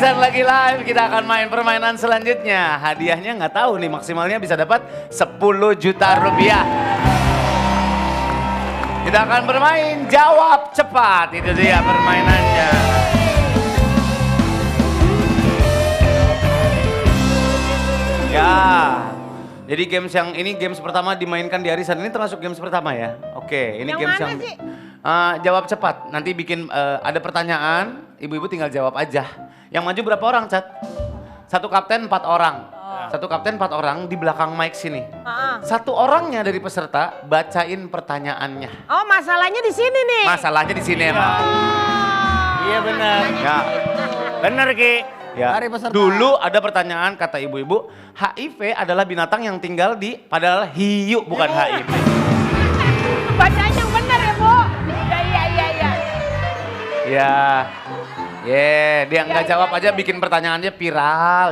dan lagi live kita akan main permainan selanjutnya. Hadiahnya nggak tahu nih, maksimalnya bisa dapat 10 juta rupiah. Kita akan bermain jawab cepat, itu dia permainannya. Ya, jadi games yang ini games pertama dimainkan di arisan ini termasuk games pertama ya. Oke, ini Yang games mana yang sih? jawab cepat. Nanti bikin ada pertanyaan, ibu-ibu tinggal jawab aja. Yang maju berapa orang, Cat? Satu kapten 4 orang. Satu kapten 4 orang di belakang mic sini. Satu orangnya dari peserta bacain pertanyaannya. Oh, masalahnya di sini nih. Masalahnya di sini emang. Iya benar. Ya. Benar Ki. Ya. Dari peserta. Dulu ada pertanyaan kata ibu-ibu, HIV adalah binatang yang tinggal di, padahal hiu bukan HIV. Bacanya yang benar ya, Bu. Iya. Ya, dia nggak jawab aja bikin pertanyaannya viral,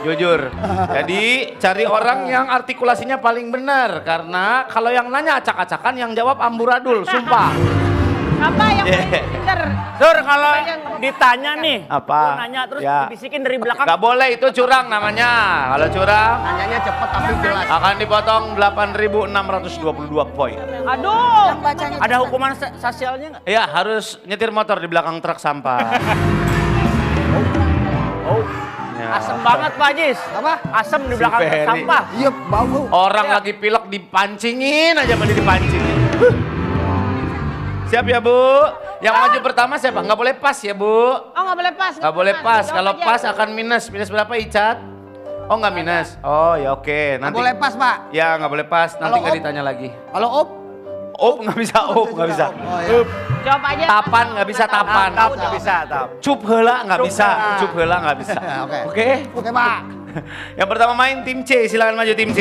jujur. Jadi cari orang yang artikulasinya paling benar, karena kalau yang nanya acak-acakan yang jawab amburadul, sumpah. Apa yang benar? Sur kalau ditanya nih, Apa? lu nanya terus Ya. dibisikin dari belakang. Gak boleh, itu curang namanya. Kalau curang Nanyanya cepet tapi jelas. akan dipotong 8.622 poin. Aduh. Ada hukuman sosialnya nggak? Ya, harus nyetir motor di belakang truk sampah. Ya. Asem banget Pak Jis. Apa? Asem di belakang Ferry. sampah. Iya bau. Orang lagi pilek dipancingin aja, mending dipancingin. Siap ya, Bu? Yang maju pertama siapa? Nggak boleh pas ya, Bu? Oh, nggak boleh pas. Nggak boleh pas. Jawab Kalau aja. pas akan minus. Minus berapa, Icat? Oh, nggak minus. Oh, ya oke. Nggak boleh pas, Pak. Ya, nggak boleh pas. Nanti Kalau nggak op? ditanya lagi. Kalau op? Nggak bisa, nggak bisa. Oh iya. Jawab aja. Tapan nggak bisa, tapan. Tap nggak bisa tap. Cup heula nggak Cup bisa. heula. Cup heula nggak bisa. Oke. Oke? Oke, Pak. Yang pertama main tim C. Silakan maju tim C.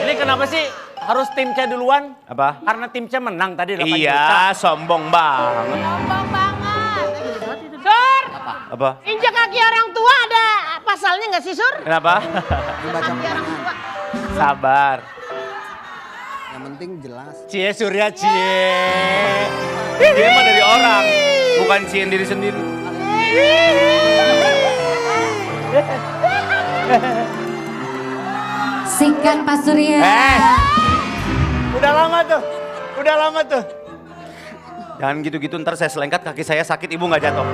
Ini kenapa sih harus tim C duluan? Apa? Karena tim C menang tadi 8 juta. Iya, sombong banget. Sombong banget. Sur, Apa? injak kaki orang tua ada pasalnya nggak sih, Sur? Kenapa? Dibaca Kaki orang tua. Sabar. Yang penting jelas. Cie Surya Cie. Dia mah dari orang, bukan cien diri sendiri. Sikat Pak Surya. Udah lama tuh. Jangan gitu-gitu, ntar saya selengkat kaki saya sakit, ibu nggak jatuh.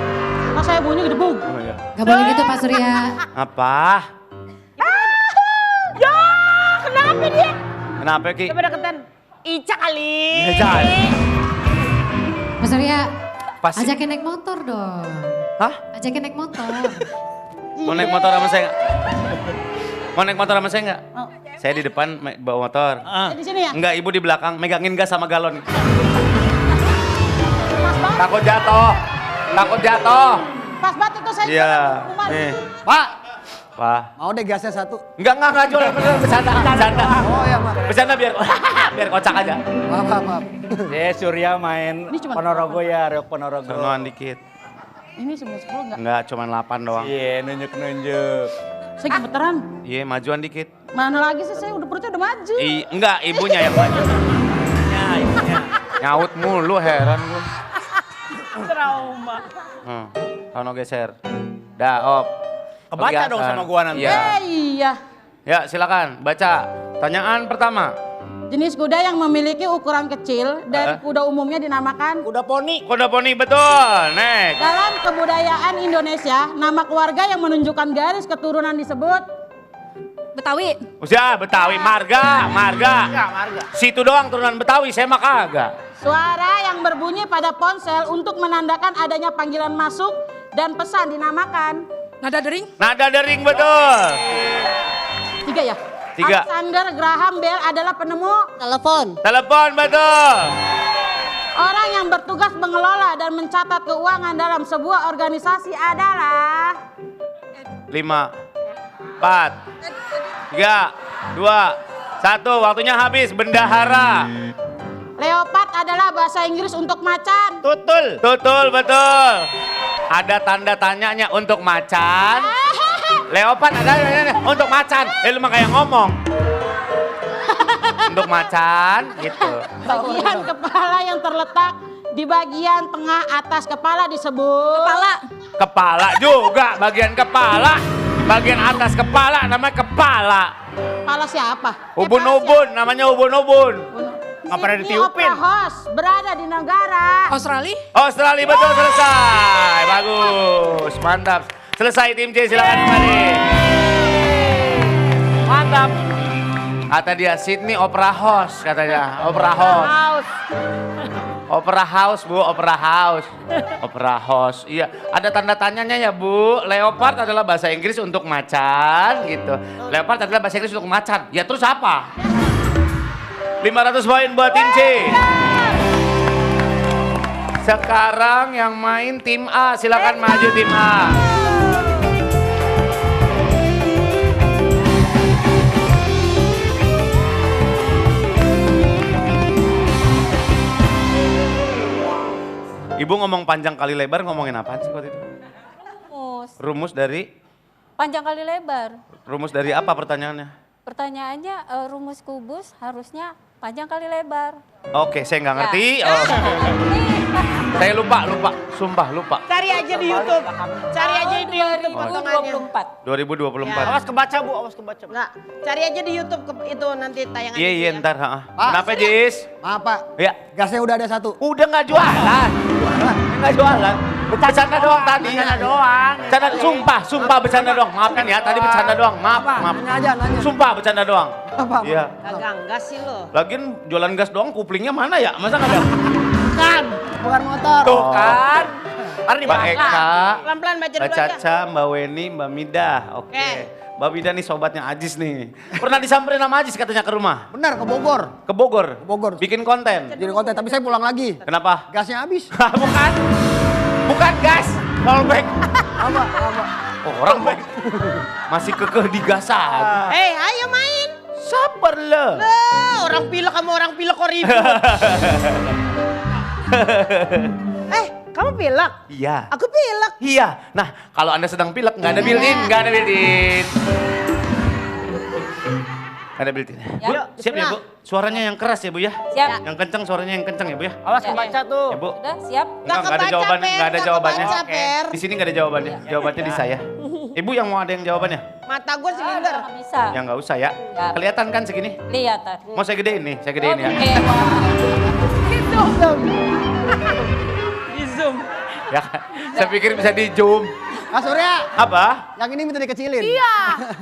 Mas saya bunyi gedebug. Oh, iya. Gak boleh gitu Pak Surya. Apa? Ya, kenapa dia? Kenapa, Ki? Coba deketan. Ica kali. Ya, jangan. Pak Surya, Pasti. ajakin naik motor dong. Hah? Ajakin naik motor. Mau naik motor sama saya nggak? Mau naik motor sama saya nggak? Oh. Saya di depan bawa motor. Di sini ya? Enggak, ibu di belakang megangin gas sama galon. Pas banget. Takut jatuh. Takut jatuh. Pas banget itu saya. Iya. Kuman. Nih. Pak, Wah. mau deh gasnya satu. Enggak jual, bener, bercanda. Oh ya, Pak. Bercanda biar kocak aja. Maaf. Cie Surya main Ini cuma- Ponorogo ya, Reok Ponorogo. Sonoan dikit. Ini 9-10 enggak? Enggak, cuman 8 doang. Iya, nunjuk. Saya gemeteran. Iya, majuan dikit. Mana lagi sih, saya udah perutnya udah maju. Enggak, ibunya yang maju. Ibunya. Nyaut mulu, heran gue. Trauma. Sono geser. Dah, op. Kebaca Kelihatan. dong sama gua nanti. Iya. Iya. Ya, silakan baca. Tanyaan pertama. Jenis kuda yang memiliki ukuran kecil dari kuda umumnya dinamakan. Udah poni. Kuda poni, betul. Next. Dalam kebudayaan Indonesia, nama keluarga yang menunjukkan garis keturunan disebut Betawi. Usia Betawi, marga. Situ doang turunan Betawi, saya mah kagak. Suara yang berbunyi pada ponsel untuk menandakan adanya panggilan masuk dan pesan dinamakan nada dering. Nada dering, betul. 3 ya? 3. Alexander Graham Bell adalah penemu telepon. Telepon, betul. Orang yang bertugas mengelola dan mencatat keuangan dalam sebuah organisasi adalah 5, 4, 3, 2, 1. Waktunya habis. Bendahara. Leopard adalah bahasa Inggris untuk macan. Tutul, betul. Ada tanda tanyanya untuk macan. Leopard ada. Untuk macan. Lu mah kayak ngomong. Untuk macan gitu. Bagian kepala yang terletak di bagian tengah atas kepala disebut Kepala juga, bagian kepala. Bagian atas kepala namanya kepala. Kepala siapa? Ubun-ubun, namanya ubun-ubun. Nggak pernah Sydney ditiupin. Opera House berada di negara Australia. Australia betul selesai. Bagus, mantap. Selesai tim C, silakan kembali. Mantap. Kata dia Sydney Opera House katanya. Opera House. Opera House Bu, Opera House. Opera House, iya. Ada tanda tanyanya ya Bu. Leopard adalah bahasa Inggris untuk macan gitu. Leopard adalah bahasa Inggris untuk macan. Ya terus apa? 500 poin buat tim C. Sekarang yang main tim A, silakan maju tim A. Ibu ngomong panjang kali lebar ngomongin apa sih waktu itu? Rumus dari? Panjang kali lebar. Rumus dari apa pertanyaannya? Pertanyaannya rumus kubus harusnya panjang kali lebar. Oke, saya nggak ngerti. Oh. Saya lupa, sumpah lupa. Cari aja di YouTube. Cari aja di YouTube potongannya. 2024. 2024. Awas kebaca Bu, awas kebaca. Enggak, cari aja di YouTube itu nanti tayangan. Iya, iya itu ya. ntar. Kenapa Jis? Maaf Pak, Ya, gasnya udah ada 1. udah nggak jualan. Nggak jualan. Bercanda doang tadi. Bercanda doang. Bercanda, sumpah bercanda doang. Maafkan ya, tadi bercanda doang. Maaf. Nanya aja, nanya. Sumpah bercanda doang. Apa? Iya. Kagak enggak sih lo. Lagian jualan gas doang, kuplingnya mana ya? Masa nggak ada? Bukan motor. Tuh kan. Mari Mbak Eka, Pelan-pelan baca Mbak dulu aja. Caca, Mbak Weni, Mbak Midah. Oke. Oke. Mbak Midah nih sobatnya Ajis nih. Pernah disamperin sama Ajis katanya ke rumah? Benar, ke Bogor. Ke Bogor? Ke Bogor. Bikin konten? Jadi konten, tapi saya pulang lagi. Kenapa? Gasnya habis. Bukan. Bukan gas. Rollback. Apa? Oh, orang baik. Masih kekeh di gas aja. Ayo main. Sabar lah. Orang pilek sama orang pilek kok ribut. Kamu pilek? Iya. Aku pilek. Iya. Nah, kalau Anda sedang pilek nggak ada built-in, nggak ada built-in. Nggak ada built-in. Bu, siap ya Bu? Suaranya yang keras ya Bu ya? Siap. Yang kencang suaranya yang kencang ya Bu ya? Awas kebaca tuh. Ya Bu? Sudah siap? Enggak ada kebaca, jawabannya, Per. nggak ada Nggak jawabannya. kebaca, Oke. Per. Di sini nggak ada jawabannya. Jawabannya di saya. Ibu yang mau ada yang jawabannya? Mata gue silinder. Nggak bisa. Yang nggak usah ya. Siap. Kelihatan kan segini? Kelihatan. Mau saya gedein nih, saya gedein ya. Oke, wah. Ya, saya pikir bisa di zoom. Mas Surya, Apa? yang ini minta dikecilin.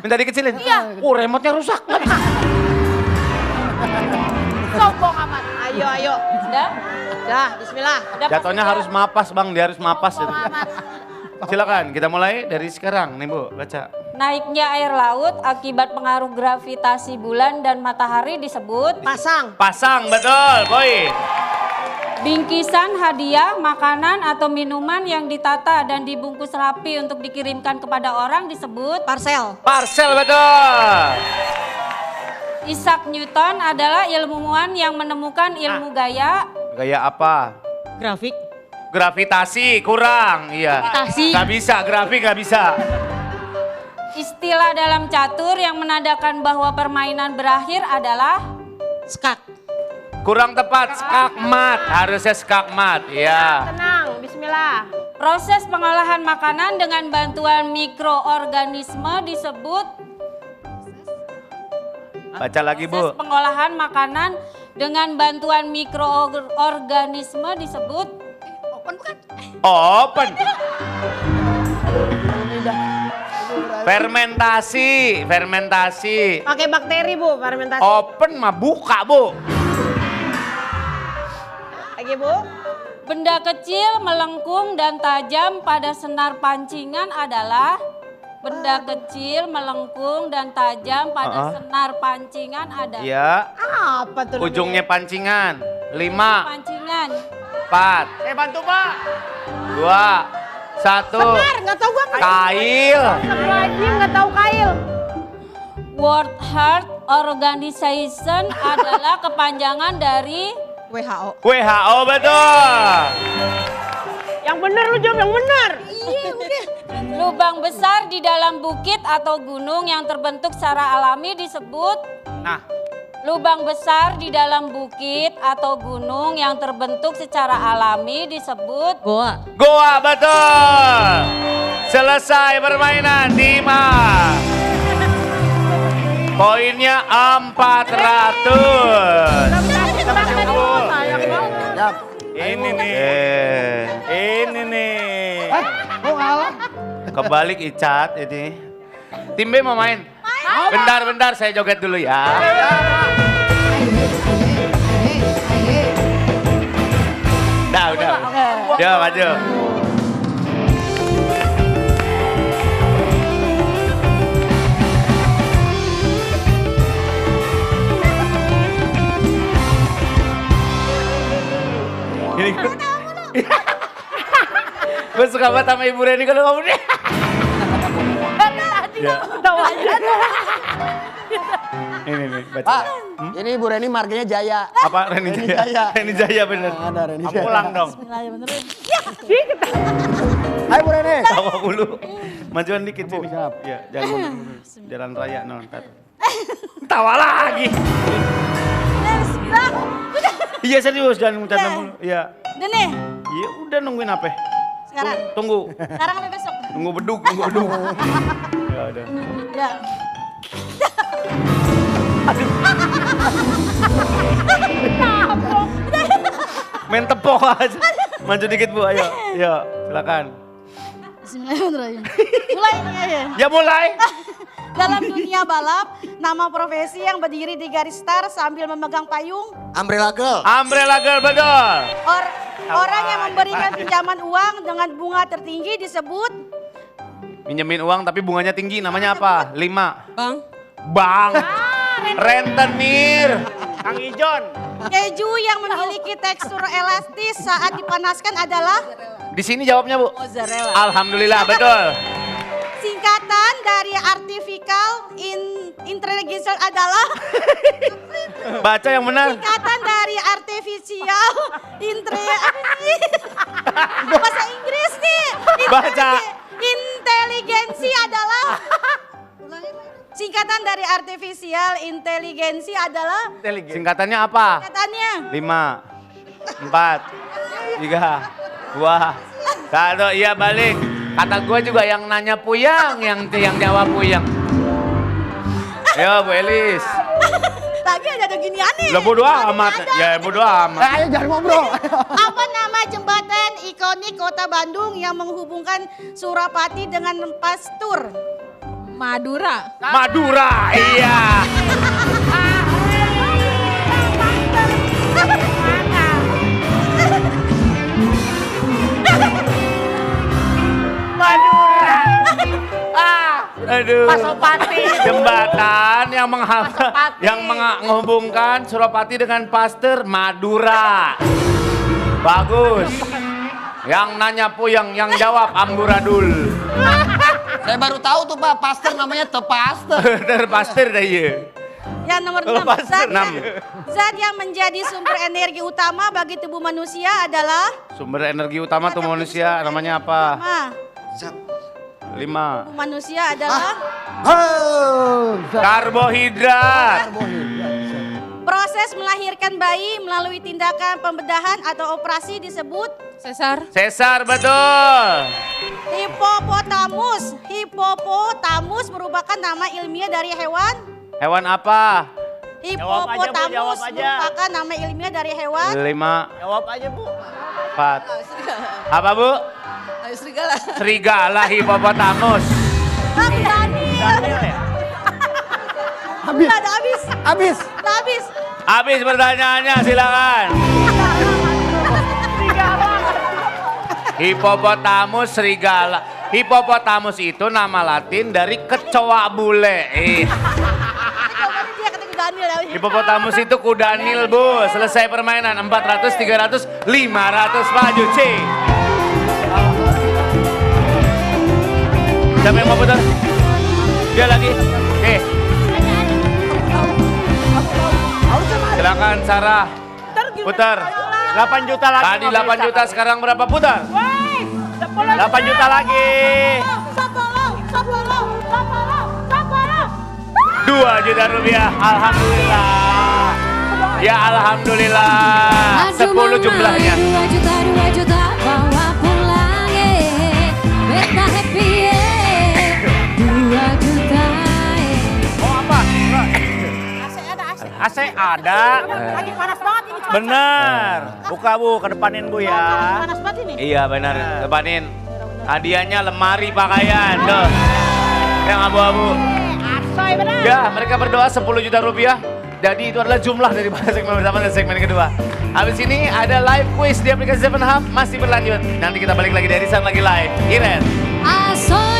Minta dikecilin? Iya. Remote-nya rusak. Nggak bisa. Sombong amat. Ayo. Sudah? Dah, bismillah. Udah, Pak Jatuhnya Surya? harus mapas Bang, dia harus mapas. Sombong Gitu. amat. Silakan, kita mulai dari sekarang nih Bu, baca. Naiknya air laut akibat pengaruh gravitasi bulan dan matahari disebut Pasang. Pasang, betul, Boy. bingkisan hadiah, makanan atau minuman yang ditata dan dibungkus rapi untuk dikirimkan kepada orang disebut Parcel. Parcel, betul. Isaac Newton adalah ilmuwan yang menemukan ilmu gaya. Gaya apa? Grafik. Gravitasi, kurang. Iya. Gravitasi. Nggak bisa, grafik nggak bisa. Istilah dalam catur yang menandakan bahwa permainan berakhir adalah Skak. Kurang tepat, skakmat. Harusnya skakmat, iya. Tenang, bismillah. proses pengolahan makanan dengan bantuan mikroorganisme disebut Baca lagi Bu. proses pengolahan makanan dengan bantuan mikroorganisme disebut Open. Fermentasi, fermentasi. Pakai bakteri Bu, fermentasi. Open mah buka Bu. Lagi Bu. benda kecil, melengkung dan tajam pada senar pancingan adalah benda kecil, melengkung dan tajam pada senar pancingan adalah Iya. Apa tuh? Ujungnya pancingan. 5, pancingan. 4, Bantu Pak. 2, 1. Benar, nggak tahu gua. Kail. Lagi nggak tahu kail. World Health Organization adalah kepanjangan dari WHO. WHO betul. Yang benar lu jawab yang benar. lu Lubang besar di dalam bukit atau gunung yang terbentuk secara alami disebut. Nah, Lubang besar di dalam bukit atau gunung yang terbentuk secara alami disebut. Goa. Goa, betul. Selesai permainan, Dima. Poinnya 400. Siap. ini nih. Ini nih. Kok ngalah? Kebalik Icat ini. Tim B mau main? Bentar, saya joget dulu ya. Udah. Ya, maju. Ini gue suka banget sama Ibu Reni kalau ngomong dia. Ya. Ini nih, baca. Pak, ini Bu Reni marganya Jaya. Apa Reni Jaya? Reni Jaya bener. Ada Reni Aku Jaya. pulang dong. Hai Bu Reni. Tawa mulu. Majuan dikit sini. siap. Ya, jangan mundur. Jalan raya nonton. Tawa lagi. Iya serius, jangan bercanda mulu. Iya. Udah nih, Iya, udah nungguin apa? sekarang. Tunggu. Sekarang sampai besok. Nunggu beduk. Ya udah. Ya. Main tepok aja. Maju dikit Bu, ayo. Iya, silakan. Bismillahirrahmanirrahim. Mulai nih ya. Ya mulai. Dalam dunia balap, nama profesi yang berdiri di garis start sambil memegang payung. Umbrella Girl. Umbrella Girl, betul. Orang yang memberikan pinjaman uang dengan bunga tertinggi disebut. Minjemin uang tapi bunganya tinggi, namanya apa? 5. Bang. Bang. Rentenir. Kang Ijon. Keju yang memiliki tekstur elastis saat dipanaskan adalah. Di sini jawabnya Bu. Mozzarella. Alhamdulillah, betul. Singkatan dari artificial intelligence adalah. Baca yang benar. Singkatan dari artificial bahasa Inggris nih. Baca. Inteligensi adalah. Singkatan dari artificial inteligensi adalah. Singkatannya apa? Singkatannya 5, 4, 3, 2, 1. Iya balik. Kata gue juga yang nanya Puyang, yang jawab Puyang. Ayo Bu Elis. lagi ada ginian nih. Lah bodo amat. Ya bodo amat. Ayo jangan ngobrol. Apa nama jembatan ikonik kota Bandung yang menghubungkan Surapati dengan Pastur? Madura. Madura, iya. Madura. Aduh. Pasopati. Jembatan yang menghubungkan Surapati dengan Pasteur, Madura. Bagus. Yang nanya Puyang, yang jawab Amburadul. Saya baru tahu tuh Pak, Pasteur namanya Pasteur. Pasteur dah iya. Yang nomor Kalau 6, Pasteur, 6. Zat yang menjadi sumber energi utama bagi tubuh manusia adalah. Sumber energi utama tuh manusia namanya apa? 5. Tubuh manusia adalah. Karbohidrat. Proses melahirkan bayi melalui tindakan pembedahan atau operasi disebut. Sesar, betul. Hippopotamus. Hippopotamus merupakan nama ilmiah dari hewan. Hewan apa? Hippopotamus jawab aja. merupakan nama ilmiah dari hewan. 5, Jawab aja Bu. 4. Apa Bu? Serigala. Serigala hippopotamus. Daniel ya? Habis. Udah habis. Habis. Udah habis. Habis pertanyaannya, silakan. Hippopotamus serigala. Hippopotamus itu nama Latin dari kecoa bule. Dia kata Daniel. Hippopotamus itu kuda Nil, Bu. Selesai permainan 400, 300, 500 maju, C. Siapa yang mau putar? Dia lagi. Oke. Silakan Sarah. Putar. 8 juta lagi. Tadi 8 juta, sekarang berapa putar? 8 juta lagi. 2 juta rupiah. Alhamdulillah. Ya alhamdulillah. 10 jumlahnya. 2 juta bawa pulang beta happy 2 juta Oh apa? AC ada. Lagi panas banget ini cuaca. Bener. Buka Bu, kedepanin Bu ya. Panas banget ini. Iya benar. Depanin. Hadiahnya lemari pakaian. Tuh. Yang abu-abu. Asoy benar. Ya, mereka berdoa 10 juta rupiah. Jadi itu adalah jumlah daripada segmen pertama dan segmen kedua. Habis ini ada live quiz di aplikasi 7 Hub masih berlanjut. Nanti kita balik lagi dari sana lagi live. Iren. Aso